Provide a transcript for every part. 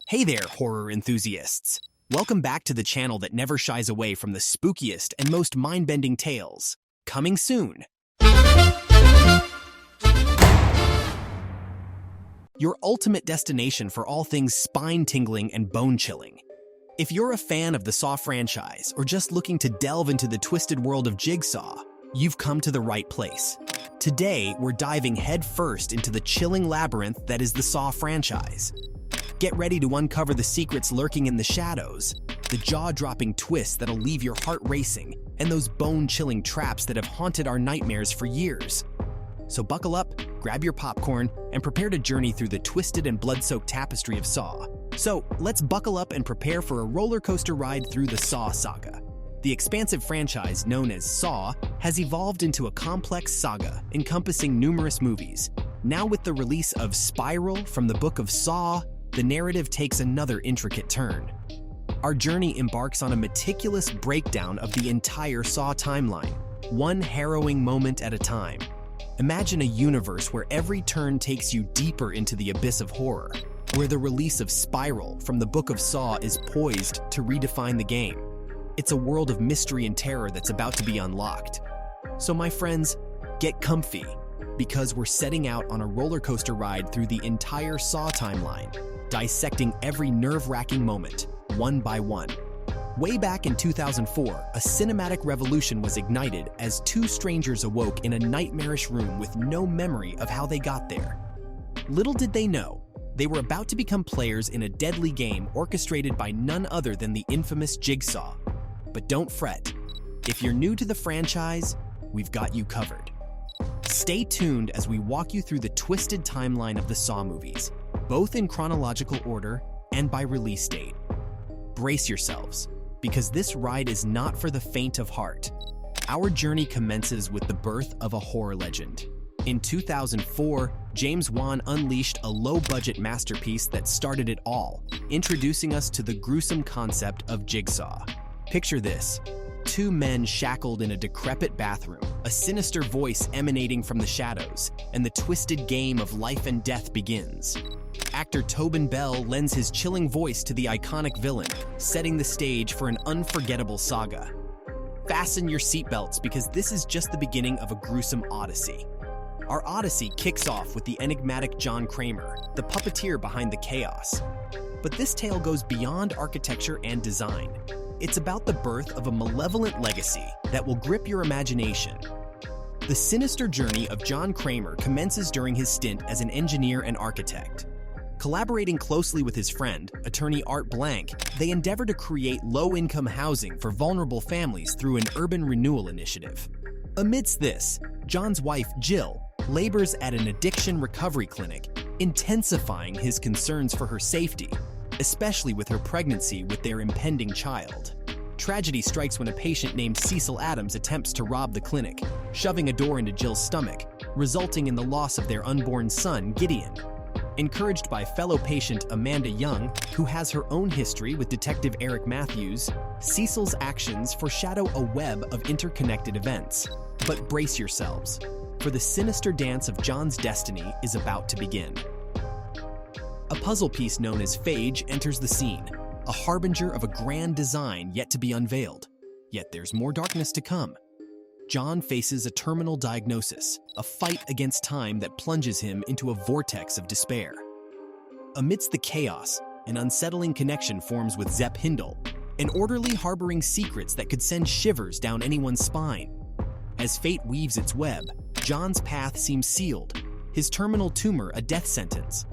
Hey there, horror enthusiasts! Welcome back to the channel that never shies away from the spookiest and most mind-bending tales. Coming soon! Your ultimate destination for all things spine-tingling and bone-chilling. If you're a fan of the Saw franchise or just looking to delve into the twisted world of Jigsaw, you've come to the right place. Today, we're diving headfirst into the chilling labyrinth that is the Saw franchise. Get ready to uncover the secrets lurking in the shadows, the jaw-dropping twists that'll leave your heart racing, and those bone-chilling traps that have haunted our nightmares for years. So buckle up, grab your popcorn, and prepare to journey through the twisted and blood-soaked tapestry of Saw. So let's buckle up and prepare for a roller coaster ride through the Saw saga. The expansive franchise known as Saw has evolved into a complex saga encompassing numerous movies. Now with the release of Spiral from the Book of Saw, the narrative takes another intricate turn. Our journey embarks on a meticulous breakdown of the entire Saw timeline, one harrowing moment at a time. Imagine a universe where every turn takes you deeper into the abyss of horror, where the release of Spiral from the Book of Saw is poised to redefine the game. It's a world of mystery and terror that's about to be unlocked. So my friends, get comfy, because we're setting out on a roller coaster ride through the entire Saw timeline, dissecting every nerve-wracking moment, one by one. Way back in 2004, a cinematic revolution was ignited as two strangers awoke in a nightmarish room with no memory of how they got there. Little did they know, they were about to become players in a deadly game orchestrated by none other than the infamous Jigsaw. But don't fret, if you're new to the franchise, we've got you covered. Stay tuned as we walk you through the twisted timeline of the Saw movies, both in chronological order and by release date. Brace yourselves, because this ride is not for the faint of heart. Our journey commences with the birth of a horror legend. In 2004, James Wan unleashed a low-budget masterpiece that started it all, introducing us to the gruesome concept of Jigsaw. Picture this: two men shackled in a decrepit bathroom, a sinister voice emanating from the shadows, and the twisted game of life and death begins. Actor Tobin Bell lends his chilling voice to the iconic villain, setting the stage for an unforgettable saga. Fasten your seatbelts, because this is just the beginning of a gruesome odyssey. Our odyssey kicks off with the enigmatic John Kramer, the puppeteer behind the chaos. But this tale goes beyond architecture and design. It's about the birth of a malevolent legacy that will grip your imagination. The sinister journey of John Kramer commences during his stint as an engineer and architect. Collaborating closely with his friend, attorney Art Blank, they endeavor to create low-income housing for vulnerable families through an urban renewal initiative. Amidst this, John's wife, Jill, labors at an addiction recovery clinic, intensifying his concerns for her safety, especially with her pregnancy with their impending child. Tragedy strikes when a patient named Cecil Adams attempts to rob the clinic, shoving a door into Jill's stomach, resulting in the loss of their unborn son, Gideon. Encouraged by fellow patient Amanda Young, who has her own history with Detective Eric Matthews, Cecil's actions foreshadow a web of interconnected events. But brace yourselves, for the sinister dance of John's destiny is about to begin. A puzzle piece known as Phage enters the scene, a harbinger of a grand design yet to be unveiled. Yet there's more darkness to come. John faces a terminal diagnosis, a fight against time that plunges him into a vortex of despair. Amidst the chaos, an unsettling connection forms with Zepp Hindle, an orderly harboring secrets that could send shivers down anyone's spine. As fate weaves its web, John's path seems sealed, his terminal tumor a death sentence.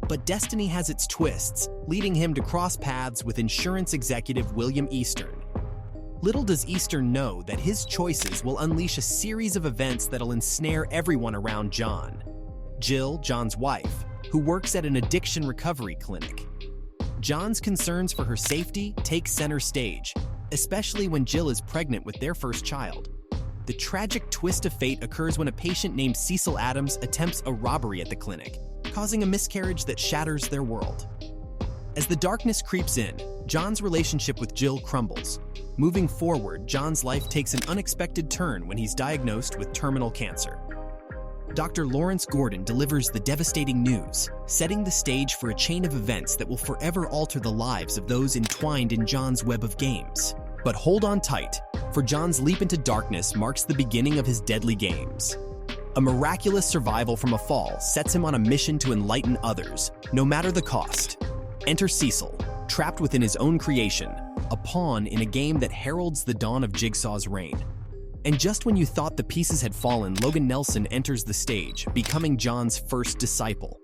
But destiny has its twists, leading him to cross paths with insurance executive William Eastern. Little does Eastern know that his choices will unleash a series of events that'll ensnare everyone around John. Jill, John's wife, who works at an addiction recovery clinic. John's concerns for her safety take center stage, especially when Jill is pregnant with their first child. The tragic twist of fate occurs when a patient named Cecil Adams attempts a robbery at the clinic, causing a miscarriage that shatters their world. As the darkness creeps in, John's relationship with Jill crumbles. Moving forward, John's life takes an unexpected turn when he's diagnosed with terminal cancer. Dr. Lawrence Gordon delivers the devastating news, setting the stage for a chain of events that will forever alter the lives of those entwined in John's web of games. But hold on tight, for John's leap into darkness marks the beginning of his deadly games. A miraculous survival from a fall sets him on a mission to enlighten others, no matter the cost. Enter Cecil, trapped within his own creation, a pawn in a game that heralds the dawn of Jigsaw's reign. And just when you thought the pieces had fallen, Logan Nelson enters the stage, becoming John's first disciple.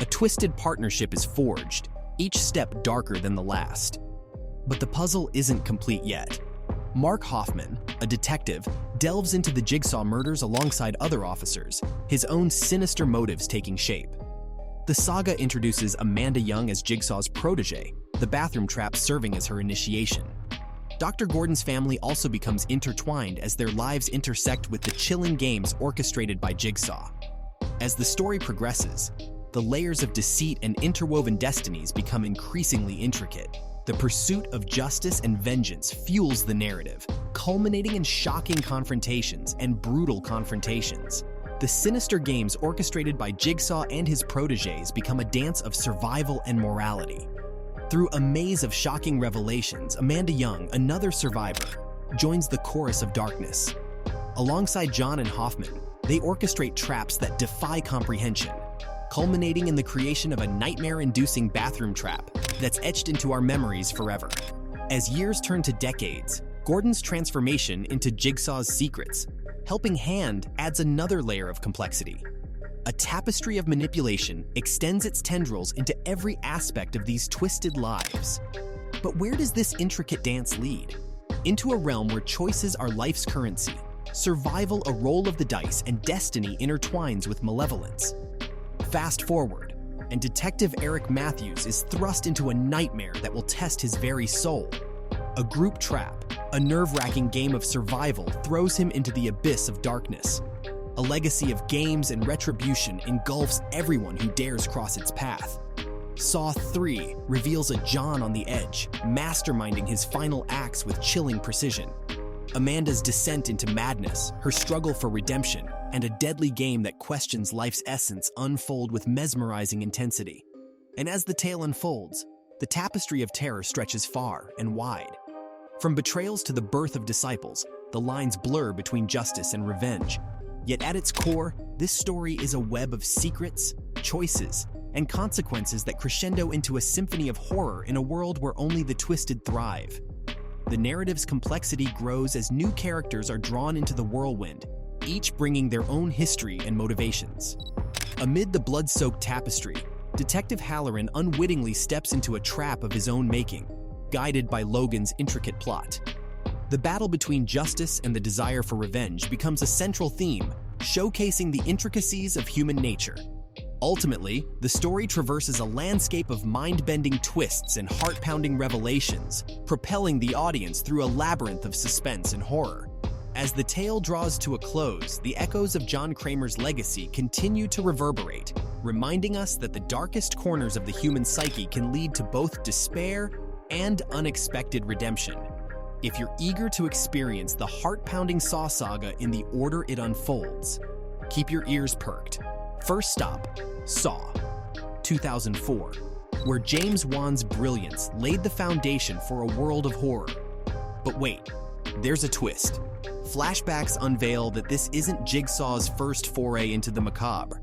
A twisted partnership is forged, each step darker than the last. But the puzzle isn't complete yet. Mark Hoffman, a detective, delves into the Jigsaw murders alongside other officers, his own sinister motives taking shape. The saga introduces Amanda Young as Jigsaw's protege, the bathroom trap serving as her initiation. Dr. Gordon's family also becomes intertwined as their lives intersect with the chilling games orchestrated by Jigsaw. As the story progresses, the layers of deceit and interwoven destinies become increasingly intricate. The pursuit of justice and vengeance fuels the narrative, culminating in shocking confrontations and brutal confrontations. The sinister games orchestrated by Jigsaw and his proteges become a dance of survival and morality. Through a maze of shocking revelations, Amanda Young, another survivor, joins the chorus of darkness. Alongside John and Hoffman, they orchestrate traps that defy comprehension, culminating in the creation of a nightmare-inducing bathroom trap that's etched into our memories forever. As years turn to decades, Gordon's transformation into Jigsaw's secrets, Helping Hand adds another layer of complexity. A tapestry of manipulation extends its tendrils into every aspect of these twisted lives. But where does this intricate dance lead? Into a realm where choices are life's currency, survival a roll of the dice, and destiny intertwines with malevolence. Fast forward, and Detective Eric Matthews is thrust into a nightmare that will test his very soul. A group trap, a nerve-wracking game of survival, throws him into the abyss of darkness. A legacy of games and retribution engulfs everyone who dares cross its path. Saw 3 reveals a John on the edge, masterminding his final acts with chilling precision. Amanda's descent into madness, her struggle for redemption, and a deadly game that questions life's essence unfold with mesmerizing intensity. And as the tale unfolds, the tapestry of terror stretches far and wide. From betrayals to the birth of disciples, the lines blur between justice and revenge. Yet at its core, this story is a web of secrets, choices, and consequences that crescendo into a symphony of horror in a world where only the twisted thrive. The narrative's complexity grows as new characters are drawn into the whirlwind, each bringing their own history and motivations. Amid the blood-soaked tapestry, Detective Halloran unwittingly steps into a trap of his own making, guided by Logan's intricate plot. The battle between justice and the desire for revenge becomes a central theme, showcasing the intricacies of human nature. Ultimately, the story traverses a landscape of mind-bending twists and heart-pounding revelations, propelling the audience through a labyrinth of suspense and horror. As the tale draws to a close, the echoes of John Kramer's legacy continue to reverberate, reminding us that the darkest corners of the human psyche can lead to both despair and unexpected redemption. If you're eager to experience the heart-pounding Saw saga in the order it unfolds, keep your ears perked. First stop, Saw, 2004, where James Wan's brilliance laid the foundation for a world of horror. But wait, there's a twist. Flashbacks unveil that this isn't Jigsaw's first foray into the macabre.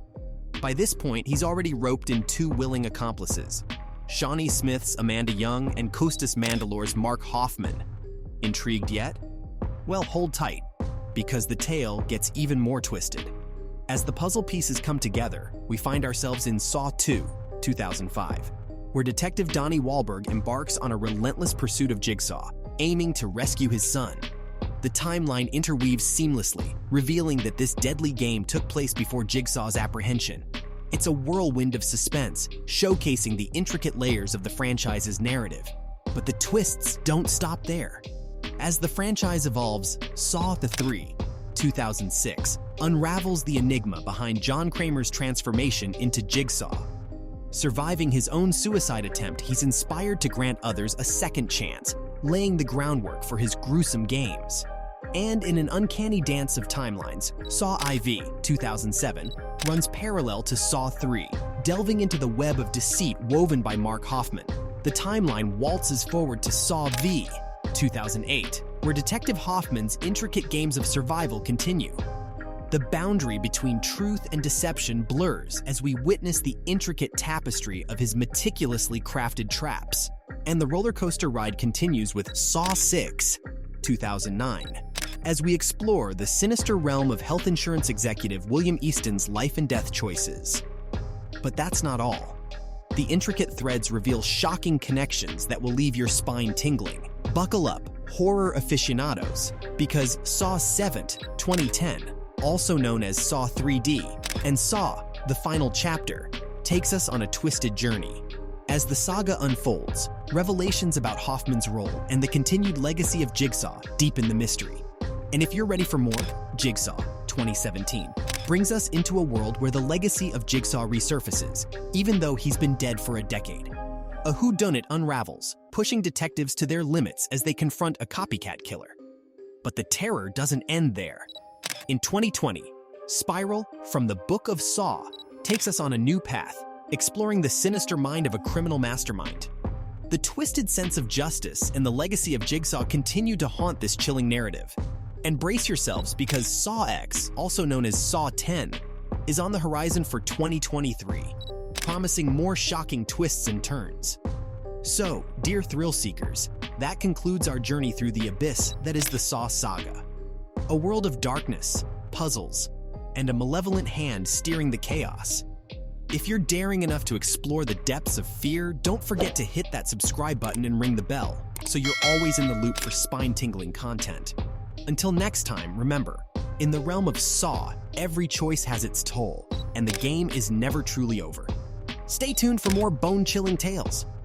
By this point, he's already roped in 2 willing accomplices, Shawnee Smith's Amanda Young and Costas Mandalore's Mark Hoffman. Intrigued yet? Well, hold tight, because the tale gets even more twisted. As the puzzle pieces come together, we find ourselves in Saw 2, 2005, where Detective Donnie Wahlberg embarks on a relentless pursuit of Jigsaw, aiming to rescue his son. The timeline interweaves seamlessly, revealing that this deadly game took place before Jigsaw's apprehension. It's a whirlwind of suspense, showcasing the intricate layers of the franchise's narrative. But the twists don't stop there. As the franchise evolves, Saw 3, 2006, unravels the enigma behind John Kramer's transformation into Jigsaw. Surviving his own suicide attempt, he's inspired to grant others a second chance, laying the groundwork for his gruesome games. And in an uncanny dance of timelines, Saw IV, 2007, runs parallel to Saw 3, delving into the web of deceit woven by Mark Hoffman. The timeline waltzes forward to Saw V, 2008, where Detective Hoffman's intricate games of survival continue. The boundary between truth and deception blurs as we witness the intricate tapestry of his meticulously crafted traps. And the roller coaster ride continues with Saw 6, 2009, as we explore the sinister realm of health insurance executive William Easton's life and death choices. But that's not all. The intricate threads reveal shocking connections that will leave your spine tingling. Buckle up, horror aficionados, because Saw 7, 2010, also known as Saw 3D, and Saw, the Final Chapter, takes us on a twisted journey. As the saga unfolds, revelations about Hoffman's role and the continued legacy of Jigsaw deepen the mystery. And if you're ready for more, Jigsaw 2017 brings us into a world where the legacy of Jigsaw resurfaces, even though he's been dead for a decade. A whodunit unravels, pushing detectives to their limits as they confront a copycat killer. But the terror doesn't end there. In 2020, Spiral from the Book of Saw takes us on a new path, exploring the sinister mind of a criminal mastermind. The twisted sense of justice and the legacy of Jigsaw continue to haunt this chilling narrative. And brace yourselves because Saw X, also known as Saw 10, is on the horizon for 2023, promising more shocking twists and turns. So, dear thrill seekers, that concludes our journey through the abyss that is the Saw saga. A world of darkness, puzzles, and a malevolent hand steering the chaos. If you're daring enough to explore the depths of fear, don't forget to hit that subscribe button and ring the bell, so you're always in the loop for spine-tingling content. Until next time, remember, in the realm of Saw, every choice has its toll, and the game is never truly over. Stay tuned for more bone-chilling tales.